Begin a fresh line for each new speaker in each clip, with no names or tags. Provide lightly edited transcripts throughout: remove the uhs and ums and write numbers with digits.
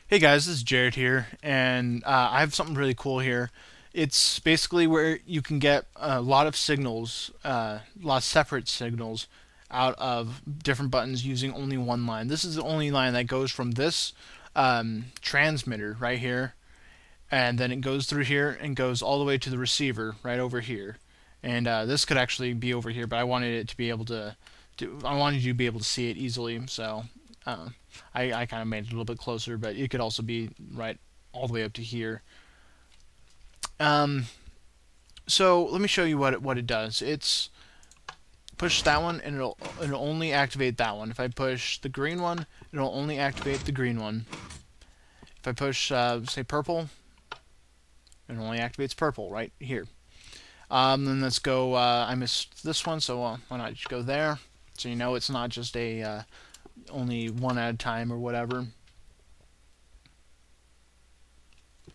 Hey guys, this is Jared here, and I have something really cool here. It's basically where you can get a lot of signals, a lot of separate signals out of different buttons using only one line. This is the only line that goes from this transmitter right here, and then it goes through here and goes all the way to the receiver right over here. And this could actually be over here, but I wanted it to be able to I wanted you to be able to see it easily, so uh, I kind of made it a little bit closer, but it could also be right all the way up to here. Um, so let me show you what it does. It's push that one and it'll only activate that one. If I push the green one, it'll only activate the green one. If I push say purple, it only activates purple right here. Then let's go. I missed this one, so why not just go there? So you know it's not just a only one at a time or whatever.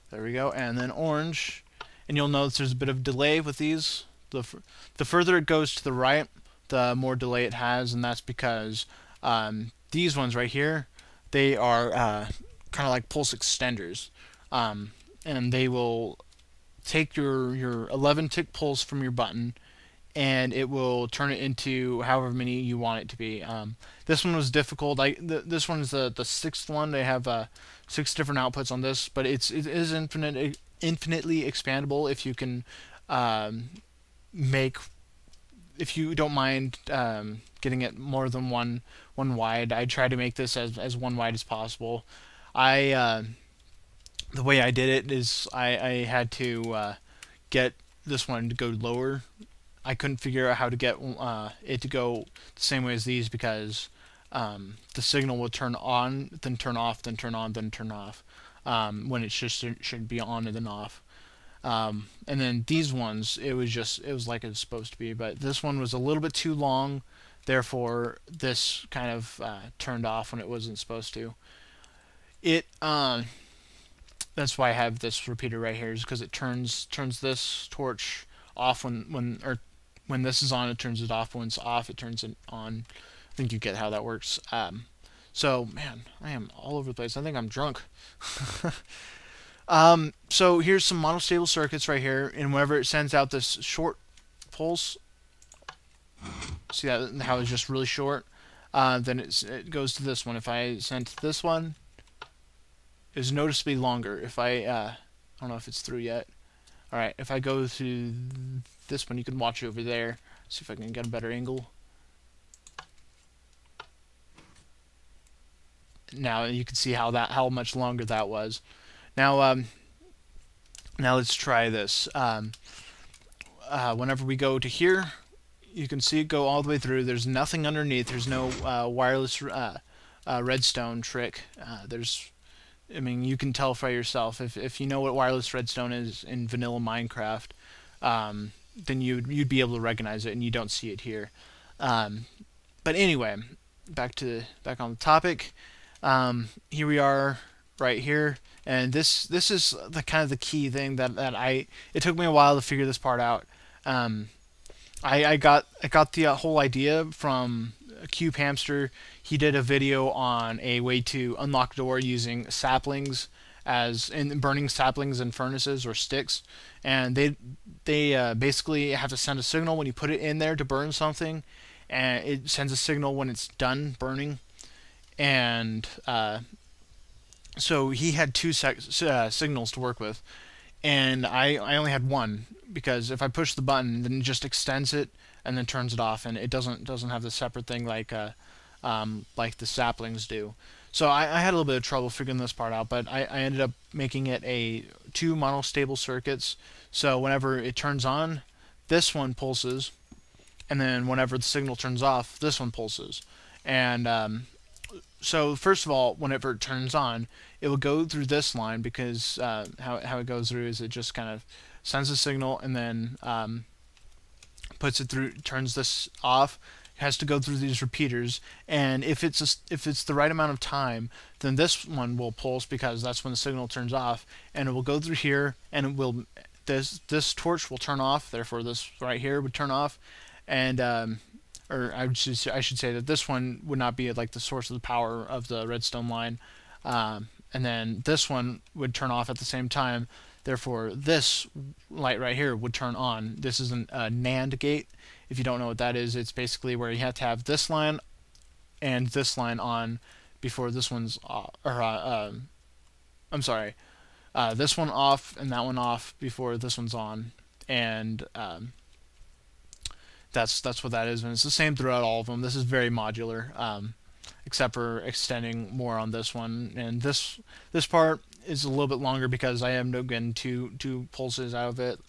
There we go. And then orange. And you'll notice there's a bit of delay with these. The further it goes to the right, the more delay it has, and that's because these ones right here, they are kind of like pulse extenders. And they will take your 11 tick pulse from your button and it will turn it into however many you want it to be. This one was difficult. This one is the sixth one. They have 6 different outputs on this, but it is infinitely expandable if you can make if you don't mind getting it more than one wide. I try to make this as one wide as possible. I the way I did it is I had to get this one to go lower. I couldn't figure out how to get it to go the same way as these because the signal would turn on, then turn off, then turn on, then turn off when it should be on and then off. And then these ones, it was like it was supposed to be, but this one was a little bit too long, therefore this kind of turned off when it wasn't supposed to. It That's why I have this repeater right here, is because it turns this torch off when this is on, it turns it off. When it's off, it turns it on. I think you get how that works. So, man, I am all over the place. I think I'm drunk. So here's some monostable circuits right here, and whenever it sends out this short pulse, see that how it's just really short. Then it goes to this one. If I sent this one, it's noticeably longer. If I don't know if it's through yet. All right, if I go to this one, you can watch it over there. See if I can get a better angle. Now you can see how much longer that was. Now now let's try this. Whenever we go to here, you can see it go all the way through. There's nothing underneath. There's no wireless redstone trick. I mean, you can tell for yourself if you know what wireless redstone is in vanilla Minecraft, then you'd be able to recognize it, and you don't see it here. But anyway, back on the topic. Here we are, right here, and this is the kind of the key thing that it took me a while to figure this part out. I got the whole idea from Cube Hamster. He did a video on a way to unlock door using saplings in burning saplings in furnaces or sticks, and they basically have to send a signal when you put it in there to burn something, and it sends a signal when it's done burning. And so he had two signals to work with, and I only had one, because if I push the button, then it just extends it and then turns it off, and it doesn't have the separate thing like the saplings do. So I had a little bit of trouble figuring this part out, but I ended up making it two monostable circuits. So whenever it turns on, this one pulses, and then whenever the signal turns off, this one pulses. And so first of all, whenever it turns on, it will go through this line, because how it goes through is it just kind of sends a signal and then puts it through, turns this off. It has to go through these repeaters, and if it's the right amount of time, then this one will pulse, because that's when the signal turns off, and it will go through here, and it will this torch will turn off. Therefore, this right here would turn off, and or I should say that this one would not be like the source of the power of the redstone line. and then this one would turn off at the same time. Therefore, this light right here would turn on. This is a NAND gate. If you don't know what that is, it's basically where you have to have this line and this line on before this one's off. I'm sorry, this one off and that one off before this one's on, and that's what that is, and it's the same throughout all of them. This is very modular, except for extending more on this one, and this part is a little bit longer because I am getting two pulses out of it,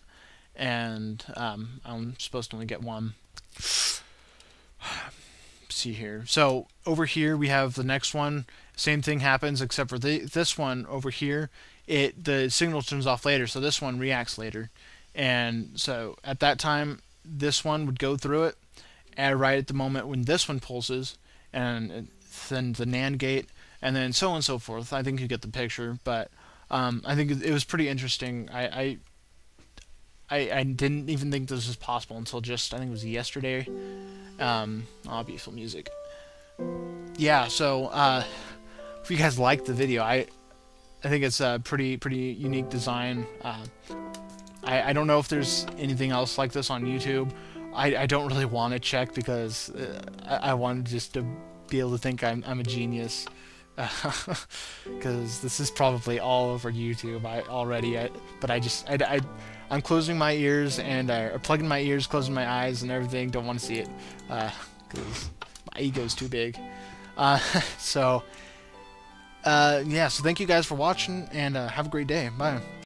and I'm supposed to only get one. See here. So over here we have the next one. Same thing happens, except for this one over here. The signal turns off later, so this one reacts later, and so at that time this one would go through it, and right at the moment when this one pulses, and then the NAND gate, and then so on and so forth. I think you get the picture, but I think it was pretty interesting. I didn't even think this was possible until just, I think it was yesterday. Beautiful music. Yeah, so if you guys liked the video, I think it's a pretty unique design. I don't know if there's anything else like this on YouTube. I don't really want to check because I wanted just to be able to think I'm a genius. Because this is probably all over YouTube I'm closing my ears and plugging my ears, closing my eyes and everything. Don't want to see it because my ego's too big. So yeah, so thank you guys for watching, and have a great day. Bye.